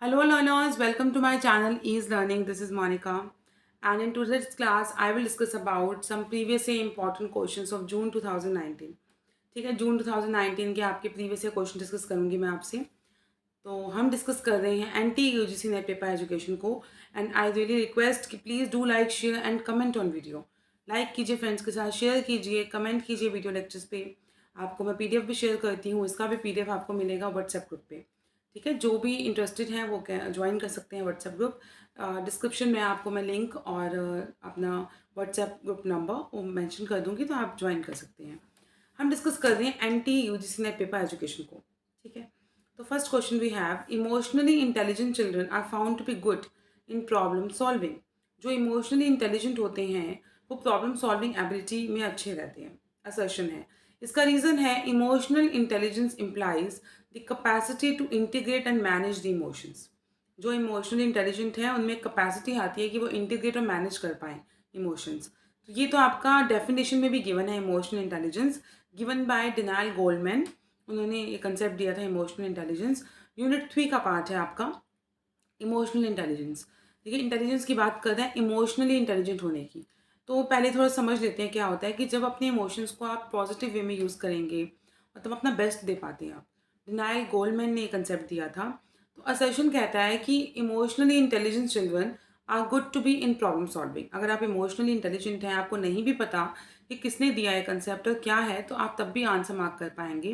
Hello learners, welcome to my channel Ease Learning. This is Monica, and in today's class I will discuss about some previous year important questions of June 2019. ठीक है, जून 2019 के आपके previous year question discuss करूंगी मैं आपसे। तो हम discuss कर रहे हैं NTA UGC NET paper education को, एंड आई रियली रिक्वेस्ट कि please do like share and comment on video. Like कीजिए, फ्रेंड्स के साथ शेयर कीजिए, कमेंट कीजिए वीडियो लेक्चर्स पे। आपको मैं पीडीएफ भी शेयर करती हूँ, इसका भी पीडीएफ आपको मिलेगा व्हाट्सएप ग्रुप पे। ठीक है, जो भी इंटरेस्टेड हैं वो ज्वाइन कर सकते हैं व्हाट्सएप ग्रुप। डिस्क्रिप्शन में आपको मैं लिंक और अपना व्हाट्सएप ग्रुप नंबर वो मेंशन कर दूँगी, तो आप ज्वाइन कर सकते हैं। हम डिस्कस कर रहे हैं NTA UGC NET paper education को। ठीक है, तो first question we have, emotionally intelligent children are found to be good in problem solving. जो इमोशनली इंटेलिजेंट होते हैं वो प्रॉब्लम सॉल्विंग एबिलिटी में अच्छे रहते हैं, असर्शन है। इसका रीज़न है emotional intelligence implies the capacity to integrate and manage the emotions. जो इमोशनली इंटेलिजेंट है उनमें कैपेसिटी आती है कि वो इंटीग्रेट और मैनेज कर पाएँ इमोशंस। तो ये तो आपका डेफिनेशन में भी गिवन है, emotional intelligence given by denial Goldman. उन्होंने ये कंसेप्ट दिया था इमोशनल इंटेलिजेंस। यूनिट 3 का पार्ट है आपका इमोशनल इंटेलिजेंस। देखिए, इंटेलिजेंस की बात कर रहे हैं इमोशनली इंटेलिजेंट होने की। तो पहले थोड़ा समझ लेते हैं क्या होता है कि जब अपने इमोशंस को आप पॉजिटिव वे में यूज़ करेंगे और तब अपना बेस्ट दे पाते हैं आप। डिनायल गोल्डमैन ने ये कंसेप्ट दिया था। तो असर्शन कहता है कि emotionally intelligent children are good to be in problem solving. अगर आप इमोशनली इंटेलिजेंट हैं, आपको नहीं भी पता कि किसने दिया है कंसेप्ट और क्या है, तो आप तब भी आंसर मार्क कर पाएंगे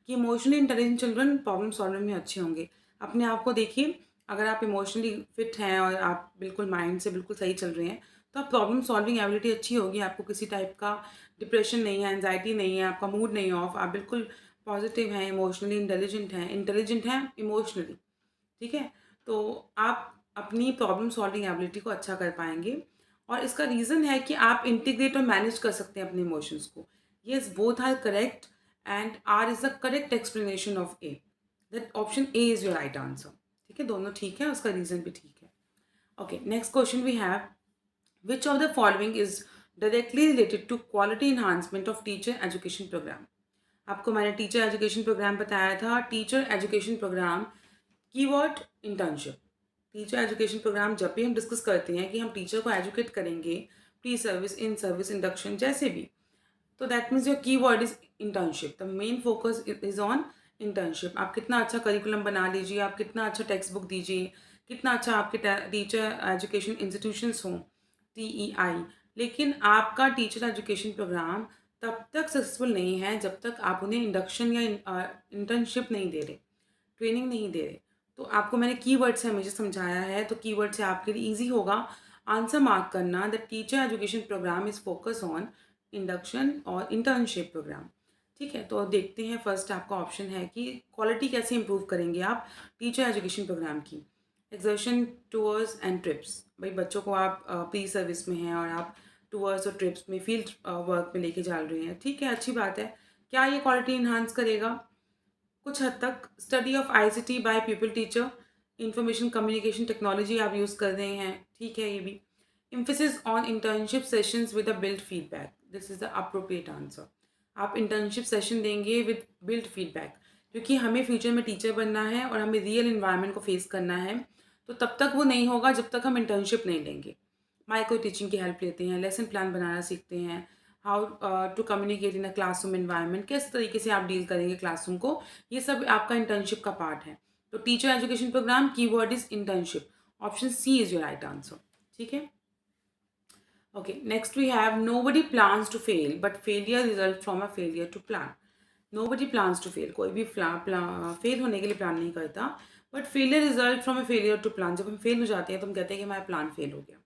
कि emotionally intelligent children problem solving में अच्छे होंगे। अपने आप को देखिए, अगर आप इमोशनली फिट हैं और आप बिल्कुल माइंड से बिल्कुल सही चल रहे हैं, तो आप प्रॉब्लम सॉल्विंग एबिलिटी अच्छी होगी। आपको किसी टाइप का डिप्रेशन नहीं है, एंजाइटी नहीं है, आपका मूड नहीं ऑफ, आप बिल्कुल पॉजिटिव हैं, इमोशनली इंटेलिजेंट हैं इमोशनली। ठीक है, तो आप अपनी प्रॉब्लम सॉल्विंग एबिलिटी को अच्छा कर पाएंगे, और इसका रीज़न है कि आप इंटीग्रेट और मैनेज कर सकते हैं अपने इमोशंस को। Yes, both are correct and R is the correct explanation of A. That option A is your right answer. ठीक है, दोनों ठीक है, उसका रीज़न भी ठीक है। Okay, next question we have, which of the following is directly related to quality enhancement of teacher education program. आपको मैंने टीचर एजुकेशन प्रोग्राम बताया था। Teacher education program, keyword internship. Teacher education program जब भी हम डिस्कस करते हैं कि हम टीचर को एजुकेट करेंगे, pre service, in service, induction, जैसे भी, तो that means your keyword is internship. The main focus is on internship. आप कितना अच्छा करिकुलम बना लीजिए, आप कितना अच्छा टेक्स्ट बुक दीजिए, कितना अच्छा आपके टीचर एजुकेशन इंस्टीट्यूशंस हों, TEI, लेकिन आपका टीचर एजुकेशन प्रोग्राम तब तक सक्सेसफुल नहीं है जब तक आप उन्हें इंडक्शन या इंटर्नशिप नहीं दे रहे, ट्रेनिंग नहीं दे रहे। तो आपको मैंने कीवर्ड से हमेशा समझाया है, तो कीवर्ड से आपके लिए ईजी होगा आंसर मार्क करना। The teacher education program is focus on induction और इंटर्नशिप प्रोग्राम। ठीक है, तो देखते हैं, फर्स्ट आपका ऑप्शन है कि क्वालिटी कैसे इंप्रूव करेंगे आप टीचर एजुकेशन प्रोग्राम की। Exertion, tours and trips. भाई, बच्चों को आप प्री सर्विस में हैं और आप टूर्स और ट्रिप्स में, फील्ड वर्क में लेके जा रहे हैं। ठीक है, अच्छी बात है। क्या ये क्वालिटी इन्हांस करेगा? कुछ हद तक। Study of ICT by people teacher, information communication technology आप यूज़ कर रहे हैं, ठीक है, ये भी। Emphasis on internship sessions with a build feedback, this is the appropriate answer. आप इंटर्नशिप सेशन देंगे विद बिल्ड फीडबैक, क्योंकि हमें फ्यूचर में टीचर बनना है और हमें रियल इन्वायरमेंट को फेस करना है। तो तब तक वो नहीं होगा जब तक हम इंटर्नशिप नहीं लेंगे। माइक्रो टीचिंग की हेल्प लेते हैं, लेसन प्लान बनाना सीखते हैं, how to communicate in a classroom environment, किस तरीके से आप डील करेंगे क्लासरूम को, ये सब आपका इंटर्नशिप का पार्ट है। तो teacher education program, keyword is internship. Option C is your right answer. ठीक है, okay, next we have, nobody plans to fail but failure result from a failure to plan. Nobody plans to fail, कोई भी fail होने के लिए plan नहीं करता, but failure result from a failure to plan. जब हम फेल हो जाते हैं तो हम कहते हैं कि हमारा प्लान फेल हो गया।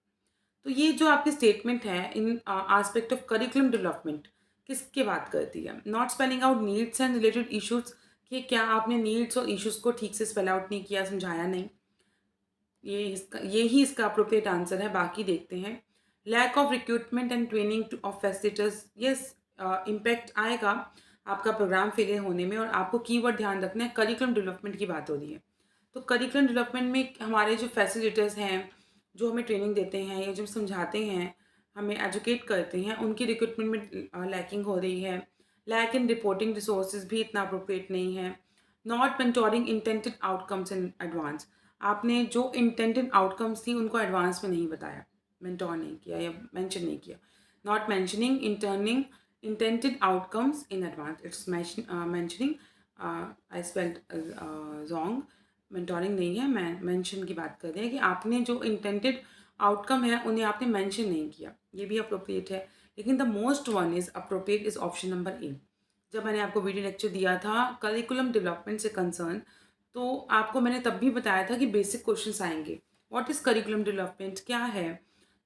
तो ये जो आपकी स्टेटमेंट है इन एस्पेक्ट ऑफ करिकुलम डेवलपमेंट, किसकी बात करती है? Not spelling out needs and related issues, कि क्या आपने नीड्स और इश्यूज को ठीक से स्पेल आउट नहीं किया, समझाया नहीं। ये ही इसका अप्रोप्रिएट आंसर है। बाकी देखते हैं। Lack of recruitment and training to of facilitators, yes, impact आएगा आपका प्रोग्राम फेलियर होने में। और आपको कीवर्ड ध्यान रखना है, करिकुलम डेवलपमेंट की बात हो रही है। तो करिकुलम डेवलपमेंट में हमारे जो फैसिलिटेटर्स हैं, जो हमें ट्रेनिंग देते हैं या जो समझाते हैं, हमें एजुकेट करते हैं, उनकी रिक्रूटमेंट में लैकिंग हो रही है। लैक इन रिपोर्टिंग रिसोर्सेज भी इतना अप्रोप्रिएट नहीं है। Not mentoring intended outcomes in advance, आपने जो इंटेंडेड आउटकम्स थी उनको एडवांस में नहीं बताया, मेंटोर नहीं किया या मेंशन नहीं किया. Not mentioning interning intended outcomes in advance, it's mentioning. I spelled wrong. Mentoring नहीं है, मैं मेंशन की बात कर रहे हैं कि आपने जो इंटेंडेड आउटकम है उन्हें आपने मेंशन नहीं किया, ये भी अप्रोप्रिएट है. लेकिन the most one is appropriate is option number A. जब मैंने आपको वीडियो लेक्चर दिया था करिकुलम डेवलपमेंट से कंसर्न, तो आपको मैंने तब भी बताया था कि बेसिक क्वेश्चंस आएंगे. व्हाट इज़ करिकुलम डेवलपमेंट, क्या है?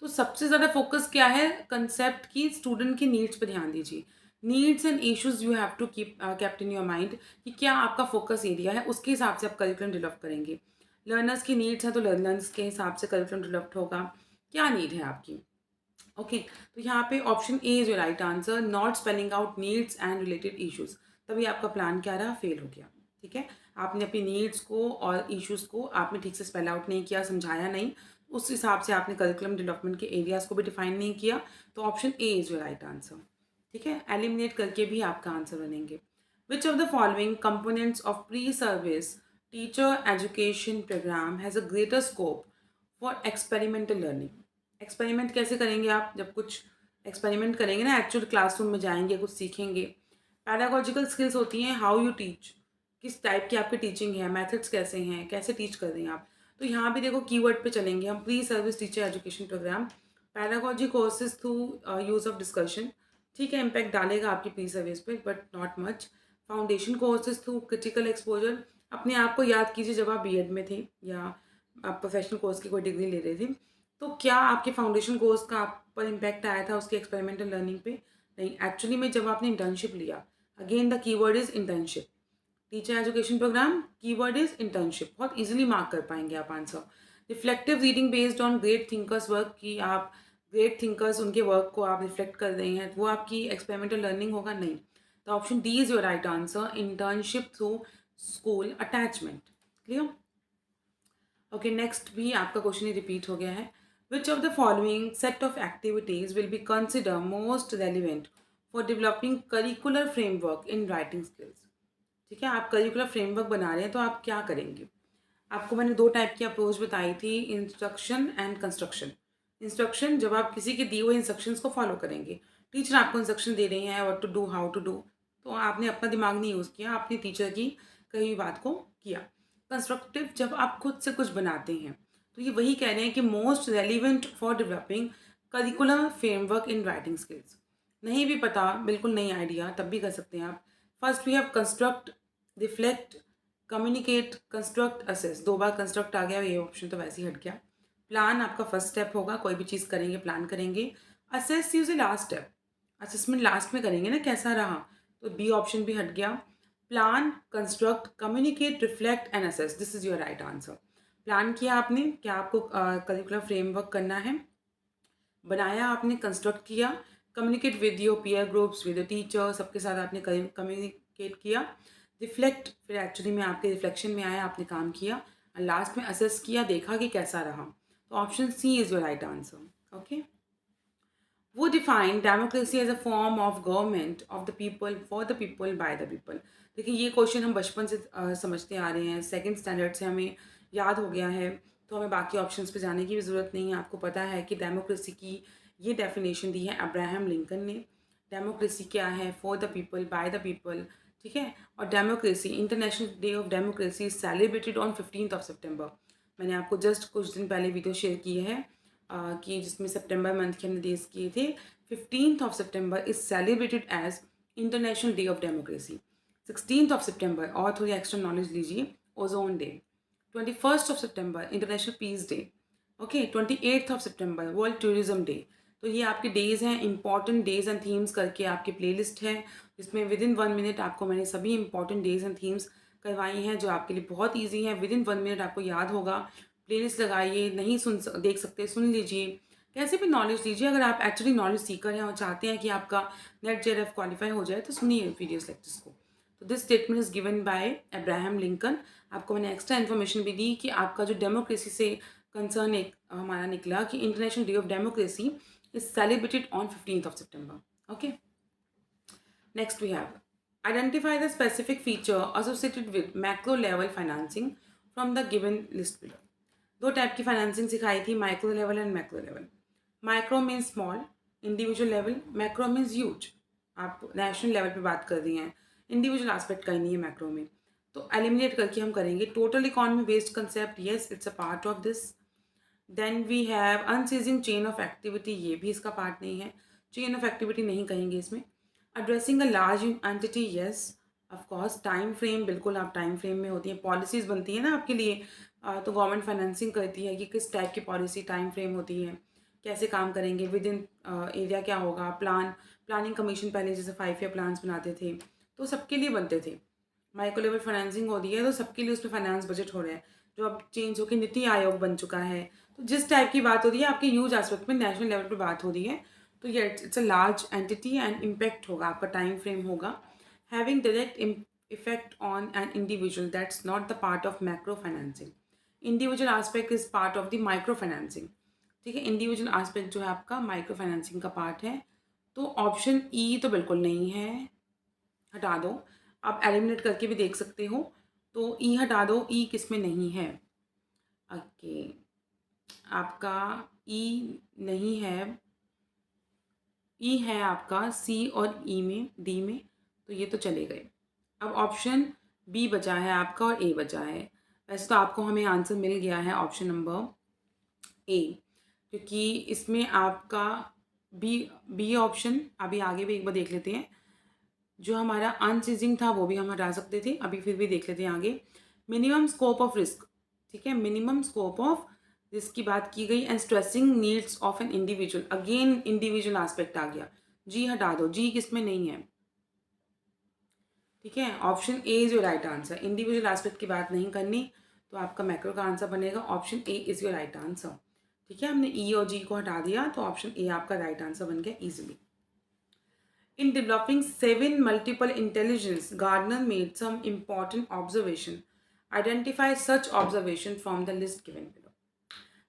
तो सबसे ज़्यादा फोकस क्या है कंसेप्ट की, स्टूडेंट की नीड्स पर ध्यान दीजिए. Needs and issues you have to keep kept in your mind कि क्या आपका फोकस एरिया है, उसके हिसाब से आप करिकुलम डेवलप करेंगे. लर्नर्स की नीड्स है तो लर्नर्स के हिसाब से करिकुलम डेवलप होगा. क्या नीड है आपकी? ओके, तो यहाँ पे option A is your right answer, not spelling out needs and related issues. तभी आपका प्लान क्या रहा, फेल हो गया. ठीक है, आपने अपनी नीड्स को और इश्यूज को आपने ठीक से स्पेल आउट नहीं किया, समझाया नहीं, उस हिसाब से आपने करिकुलम डेवलपमेंट के एरियाज को भी डिफाइन नहीं किया. तो option A is your right answer. ठीक है, एलिमिनेट करके भी आपका आंसर बनेंगे. Which of the following components of pre service teacher education program has a greater scope for experimental learning. Experiment कैसे करेंगे आप, जब कुछ एक्सपेरिमेंट करेंगे ना, एक्चुअल क्लासरूम में जाएंगे, कुछ सीखेंगे. पैडागोजिकल स्किल्स होती हैं, हाउ यू टीच, किस टाइप की आपकी टीचिंग है, मेथड्स कैसे हैं, कैसे टीच कर रहे हैं आप. तो यहाँ भी देखो कीवर्ड पे चलेंगे हम, pre service teacher education program, pedagogy courses through use of discussion. ठीक है, इम्पैक्ट डालेगा आपकी प्री सर्विस पे but not much. Foundation courses through critical exposure. अपने आप को याद कीजिए जब आप बीएड में थे या आप प्रोफेशनल कोर्स की कोई डिग्री ले रहे थे, तो क्या आपके फाउंडेशन कोर्स का आप पर इम्पैक्ट आया था उसके एक्सपेरिमेंटल लर्निंग पे? नहीं, एक्चुअली में जब आपने इंटर्नशिप लिया, again the keyword is internship. Teacher education program, keyword is internship. बहुत इजीली मार्क कर पाएंगे आप answer. Reflective reading based on great thinkers work, की आप ग्रेट थिंकर्स उनके वर्क को आप रिफ्लेक्ट कर रहे हैं, वो आपकी एक्सपेरिमेंटल लर्निंग होगा? नहीं. तो option D is your right answer, internship through school attachment. Clear? Okay, next भी आपका क्वेश्चन ही रिपीट हो गया है. Which of the following set of activities will be consider most relevant for developing curricular framework in writing skills. ठीक है, आप curricular framework बना रहे हैं तो आप क्या करेंगे? आपको मैंने दो टाइप की अप्रोच बताई थी, इंस्ट्रक्शन एंड कंस्ट्रक्शन. इंस्ट्रक्शन, जब आप किसी के दिए हुए इंस्ट्रक्शंस को फॉलो करेंगे, टीचर आपको इंस्ट्रक्शन दे रही हैं what to do, how to do, तो आपने अपना दिमाग नहीं यूज़ किया, आपने टीचर की कही हुई बात को किया. कंस्ट्रक्टिव, जब आप खुद से कुछ बनाते हैं, तो ये वही कह रहे हैं कि most relevant for developing curricular framework in writing skills. नहीं भी पता, बिल्कुल नई आइडिया, तब भी कर सकते हैं आप. First we have construct, reflect, communicate, construct, assess. दो बार कंस्ट्रक्ट आ गया, ये ऑप्शन तो वैसे ही हट गया. प्लान आपका फर्स्ट स्टेप होगा, कोई भी चीज़ करेंगे प्लान करेंगे. असेस यूज ए लास्ट स्टेप, असेसमेंट लास्ट में करेंगे ना, कैसा रहा, तो बी ऑप्शन भी हट गया. Plan, construct, communicate, reflect and assess, this is your right answer. Plan किया आपने, क्या आपको करिकुलर फ्रेमवर्क करना है, बनाया आपने, कंस्ट्रक्ट किया, communicate with your peer groups, with teacher, सबके साथ आपने कम्युनिकेट किया. रिफ्लेक्ट, फिर एक्चुअली में आपके रिफ्लेक्शन में आया, आपने काम किया. और लास्ट में असेस किया, देखा कि कैसा रहा. तो option C is your right answer. Okay. वो define democracy as a form of government of the people, for the people, by the people. देखिए, ये क्वेश्चन हम बचपन से समझते आ रहे हैं, सेकंड स्टैंडर्ड से हमें याद हो गया है, तो हमें बाकी ऑप्शंस पे जाने की भी ज़रूरत नहीं है. आपको पता है कि डेमोक्रेसी की ये डेफिनेशन दी है अब्राहम लिंकन ने. डेमोक्रेसी क्या है? For the people, by the people. ठीक है, और democracy, international day of democracy is celebrated on 15th of September. मैंने आपको जस्ट कुछ दिन पहले वीडियो शेयर की है कि जिसमें सितंबर मंथ के हमने डेज किए थे. 15th of September is celebrated as international day of democracy. 16th of September, और थोड़ी एक्स्ट्रा नॉलेज लीजिए, ozone day. 21st of September international peace day. Okay, 28th of September world tourism day. तो ये आपके days हैं, important days and themes करके आपकी playlist है, जिसमें विद इन 1 मिनट आपको मैंने सभी इंपॉर्टेंट डेज एंड थीम्स करवाई हैं, जो आपके लिए बहुत ईजी है. विद इन 1 मिनट आपको याद होगा. प्लेलिस्ट लगाइए, नहीं देख सकते, सुन लीजिए, कैसे भी नॉलेज लीजिए. अगर आप एक्चुअली नॉलेज सीकर हैं और चाहते हैं कि आपका नेट जेआरएफ क्वालिफाई हो जाए, तो सुनिए वीडियोस लेक्चर्स को. तो this statement is given by Abraham Lincoln. आपको मैंने एक्स्ट्रा इन्फॉर्मेशन भी दी कि आपका जो डेमोक्रेसी से कंसर्न एक हमारा निकला कि international day of democracy is celebrated on 15th of सितंबर. Okay, next we have identify the specific feature associated with macro level financing from the given list below. दो टाइप की फाइनेंसिंग सिखाई थी, micro level and macro level. Micro means small, individual level, macro means huge. आप national level पे बात कर रही हैं, इंडिविजुअल एस्पेक्ट का ही नहीं है मैक्रो में। तो एलिमिनेट करके हम करेंगे total economy based concept, yes it's a part of this. Then we have unceasing chain of activity, ये भी इसका पार्ट नहीं है, चेन ऑफ एक्टिविटी नहीं कहेंगे इसमें। Addressing a large entity, yes of course. Time frame, बिल्कुल आप टाइम फ्रेम में होती है, पॉलिसीज़ बनती है ना आपके लिए, तो गवर्नमेंट फाइनेंसिंग करती है कि किस टाइप की पॉलिसी, टाइम फ्रेम होती है, कैसे काम करेंगे, विद इन एरिया क्या होगा, प्लानिंग कमीशन पहले जैसे 5 ईयर प्लान्स बनाते थे, तो सबके लिए बनते थे। माइक्रो लेवल फाइनेंसिंग होती है तो सबके लिए उसमें फाइनेंस बजट हो रहा है, जो अब चेंज होकर नीति आयोग बन चुका है। तो जिस टाइप की बात हो रही है आपके यूज एस्पेक्ट में, नेशनल लेवल पे बात हो रही है, तो ये it's a large entity and impact होगा, आपका टाइम फ्रेम होगा। Having direct effect on an individual, that's not the part of macro financing. Individual aspect is part of the micro financing. ठीक है, इंडिविजुअल एस्पेक्ट जो है आपका micro financing का part है। तो ऑप्शन ई तो बिल्कुल नहीं है, हटा दो। आप एलिमिनेट करके भी देख सकते हो, तो ई हटा दो, ई किस में नहीं है। ओके, आपका ई नहीं है, ई है आपका सी और ई में, डी में, तो ये तो चले गए। अब ऑप्शन बी बचा है आपका और ए बचा है। वैसे तो आपको हमें आंसर मिल गया है ऑप्शन नंबर ए, क्योंकि इसमें आपका बी बी ऑप्शन, अभी आगे भी एक बार देख लेते हैं। जो हमारा अनसीजिंग था वो भी हम हटा सकते थे, अभी फिर भी देख लेते हैं आगे। मिनिमम स्कोप ऑफ रिस्क, ठीक है, मिनिमम स्कोप ऑफ रिस्क की बात की गई, and stressing needs of an individual, again individual aspect आ गया, जी हटा दो, जी किसमें नहीं है। ठीक है, option A is your right answer, individual aspect की बात नहीं करनी, तो आपका मैक्रो का आंसर बनेगा option A is your right answer. ठीक है, हमने ई और जी को हटा दिया, तो ऑप्शन ए आपका राइट आंसर बन गया easily. In developing 7 multiple intelligence, Gardner made some important observation. Identify such observation from the list given below.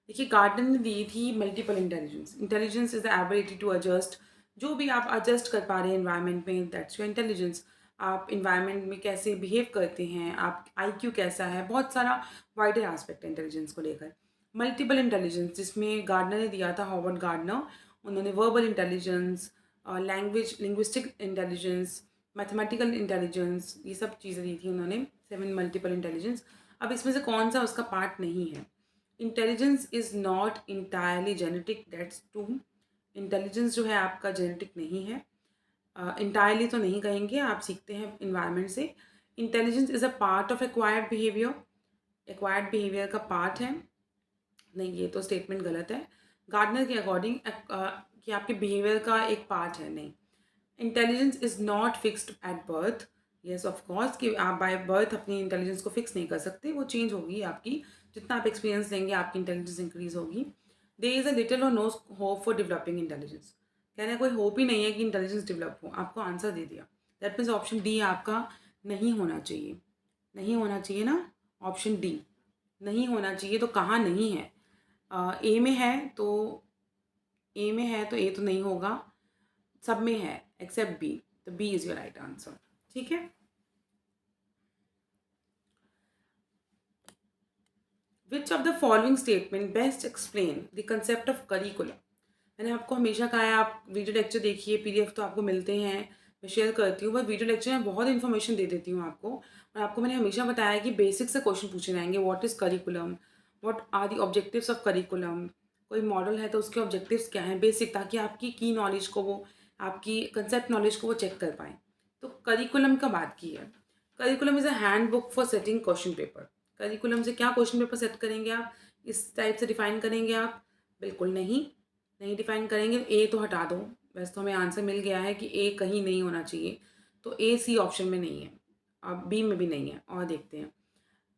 देखिए, गार्डनर ने दी थी multiple intelligence. Intelligence is the ability to adjust, जो भी आप एडजस्ट कर पा रहे हैं इन्वायरमेंट में, दैट्स योर इंटेलिजेंस। आप इन्वायरमेंट में कैसे बिहेव करते हैं, आप आईक्यू कैसा है, बहुत सारा वाइडर एस्पेक्ट है इंटेलिजेंस को लेकर। मल्टीपल इंटेलिजेंस जिसमें गार्डनर ने दिया था, हॉवर्ड गार्डनर, उन्होंने verbal intelligence, language linguistic intelligence, mathematical intelligence, ये सब चीज़ें दी थी उन्होंने, 7 मल्टीपल इंटेलिजेंस। अब इसमें से कौन सा उसका पार्ट नहीं है? Intelligence is not entirely genetic, that's true. Intelligence जो है आपका जेनेटिक नहीं है, इंटायरली तो नहीं कहेंगे, आप सीखते हैं इन्वायरमेंट से। Intelligence is a part of acquired behaviour, acquired behaviour का पार्ट है, नहीं ये तो स्टेटमेंट गलत है। गार्डनर के अकॉर्डिंग कि आपके बिहेवियर का एक पार्ट है, नहीं। Intelligence is not fixed at birth, yes of course, कि आप बाय बर्थ अपनी इंटेलिजेंस को फिक्स नहीं कर सकते, वो चेंज होगी आपकी, जितना आप एक्सपीरियंस लेंगे आपकी इंटेलिजेंस इंक्रीज होगी। देयर इज़ अ लिटिल और no hope for developing intelligence, कहने कोई होप ही नहीं है कि इंटेलिजेंस डेवलप हो, आपको आंसर दे दिया। दैट मीन्स ऑप्शन डी आपका नहीं होना चाहिए, नहीं होना चाहिए ना, ऑप्शन डी नहीं होना चाहिए। तो कहाँ नहीं है? ए में है तो, ए में है तो ए तो नहीं होगा, सब में है एक्सेप्ट बी, तो B is your right answer. ठीक है, which of the following statement best explain the concept of curriculum? मैंने आपको हमेशा कहा है आप वीडियो लेक्चर देखिए, पीडीएफ तो आपको मिलते हैं, मैं शेयर करती हूँ, बट वीडियो लेक्चर में बहुत इन्फॉर्मेशन दे देती हूँ आपको। और आपको मैंने हमेशा बताया कि बेसिक से क्वेश्चन पूछे जाएंगे, what is curriculum, what are the objectives of curriculum, कोई मॉडल है तो उसके ऑब्जेक्टिव्स क्या हैं, बेसिक, ताकि आपकी की नॉलेज को वो, आपकी कंसेप्ट नॉलेज को वो चेक कर पाएँ। तो करिकुलम का बात की है, curriculum is a hand book for setting question paper. Curriculum से क्या क्वेश्चन पेपर सेट करेंगे आप, इस टाइप से डिफाइन करेंगे आप? बिल्कुल नहीं, नहीं डिफाइन करेंगे। ए तो हटा दो, वैसे तो हमें आंसर मिल गया है कि ए कहीं नहीं होना चाहिए, तो ए सी ऑप्शन में नहीं है, अब बी में भी नहीं है। और देखते हैं,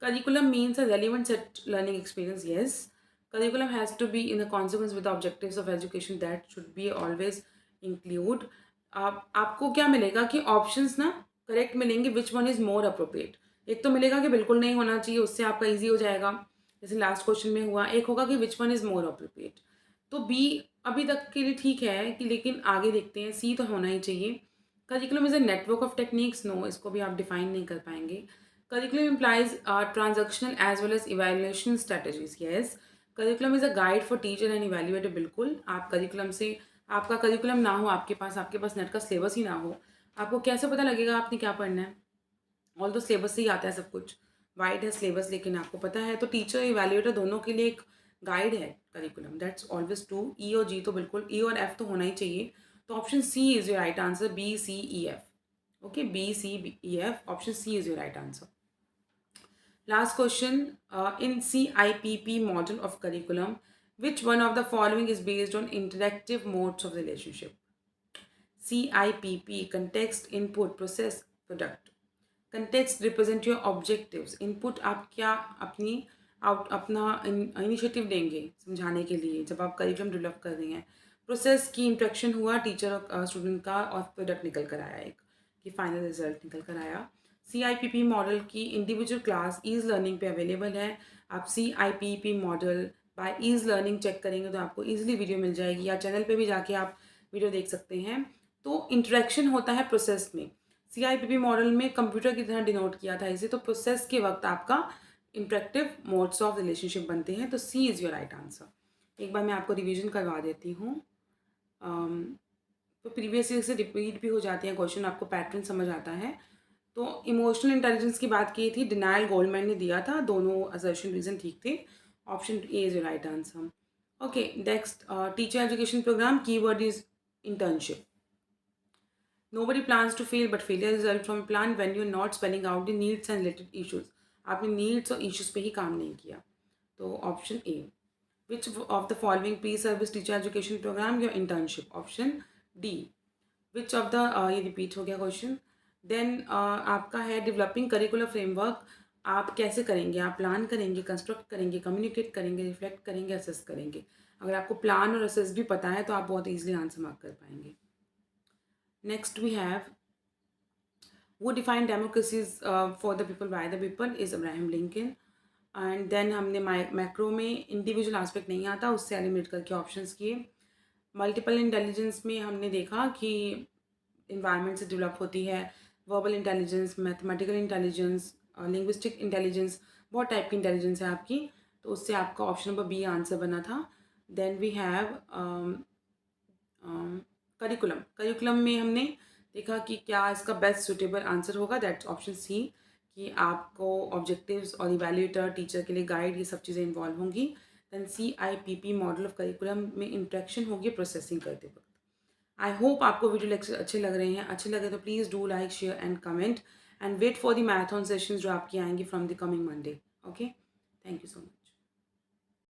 curriculum means a relevant set learning experience, yes. Curriculum has to be in the consequence with the objectives of education that should be always include. आपको क्या मिलेगा कि ऑप्शंस ना करेक्ट मिलेंगे, which one is more appropriate. एक तो मिलेगा कि बिल्कुल नहीं होना चाहिए, उससे आपका ईजी हो जाएगा, जैसे लास्ट क्वेश्चन में हुआ। एक होगा कि विच वन इज़ मोर अप्रोप्रिएट, तो बी अभी तक के लिए ठीक है कि, लेकिन आगे देखते हैं, सी तो होना ही चाहिए। Curriculum is a network of techniques, no, इसको भी आप डिफाइन नहीं कर पाएंगे। Curriculum implies transactional as well as evaluation strategies. Yes, curriculum is a guide for teacher and evaluator. बिल्कुल, आप curriculum से आपका curriculum ना हो, आपके पास नेट का सिलेबस ही ना हो, आपको कैसे पता लगेगा आपने क्या पढ़ना है? ऑल तो सिलेबस से ही आता है सब कुछ। वाइड है सिलेबस, लेकिन आपको पता है, तो टीचर इवैल्यूएटर दोनों के लिए एक गाइड है curriculum. That's always true. E और जी तो बिल्कुल, ई और एफ तो होना ही चाहिए। तो option C is your right answer, B C E F. Okay, B C E F, option C is your right answer. Last question. In CIPP model of curriculum, which one of the following is based on interactive modes of relationship? CIPP, context, input, process, product. Context represent your objectives. Input आप क्या अपना initiative देंगे समझाने के लिए जब आप curriculum develop कर रहे हैं। प्रोसेस की इंट्रैक्शन हुआ टीचर और स्टूडेंट का, और प्रोडक्ट निकल कर आया एक, कि फाइनल रिजल्ट निकल कर आया। CIPP मॉडल की इंडिविजुअल क्लास ईज लर्निंग पे अवेलेबल है। आप CIPP model by ease learning check करेंगे तो आपको ईजिली वीडियो मिल जाएगी, या चैनल पे भी जाके आप वीडियो देख सकते हैं। तो इंटरेक्शन होता है प्रोसेस में। CIPP मॉडल में कंप्यूटर की तरह डिनोट किया था इसे, तो प्रोसेस के वक्त आपका इंटरेक्टिव मोड्स ऑफ रिलेशनशिप बनते हैं। तो सी इज़ योर राइट आंसर। एक बार मैं आपको रिवीजन करवा देती हूँ। तो प्रीवियस ईयर से रिपीट भी हो जाते हैं क्वेश्चन, आपको पैटर्न समझ आता है। तो इमोशनल इंटेलिजेंस की बात की थी, डिनायल गोल्डमैन ने दिया था, दोनों असर्शन रीजन ठीक थे। Option A is your right answer. Okay, next, teacher education program, keyword is internship. Nobody plans to fail, but failure results from a plan when you're not spelling out the needs and related issues. आपने needs और issues पे ही काम नहीं किया। तो option A. Which of the following pre-service teacher education program your internship? Option D. Which of the ये repeat हो गया क्वेश्चन। देन आपका है डेवलपिंग करिकुलर फ्रेमवर्क। आप कैसे करेंगे? आप प्लान करेंगे, कंस्ट्रक्ट करेंगे, कम्युनिकेट करेंगे, रिफ्लेक्ट करेंगे, असेस करेंगे। अगर आपको प्लान और असेस भी पता है तो आप बहुत ईजिली आंसर मार्क कर पाएंगे। Next we have, who defined democracy for the people by the people is Abraham Lincoln. And then हमने मैक्रो में इंडिविजुअल एस्पेक्ट नहीं आता, उससे एलिमिनेट करके ऑप्शंस किए। मल्टीपल इंटेलिजेंस में हमने देखा कि इन्वायरमेंट से डेवलप होती है। Verbal intelligence, mathematical intelligence, linguistic intelligence, बहुत टाइप की इंटेलिजेंस है आपकी, तो उससे आपका ऑप्शन नंबर बी आंसर बना था। Then we have curriculum. Curriculum में हमने देखा कि क्या इसका बेस्ट सुटेबल आंसर होगा, दैट्स ऑप्शन सी, कि आपको ऑब्जेक्टिव्स और इवैल्यूएटर, टीचर के लिए गाइड, ये सब चीज़ें इन्वॉल्व होंगी। Then CIPP model of curriculum में इंट्रैक्शन होगी प्रोसेसिंग करते वक्त। आई होप आपको वीडियो लेक्चर अच्छे लग रहे हैं। अच्छे लगे तो please do like, share and comment, and wait for the marathon sessions जो आपकी आएंगी from the coming Monday. Okay, thank you so much.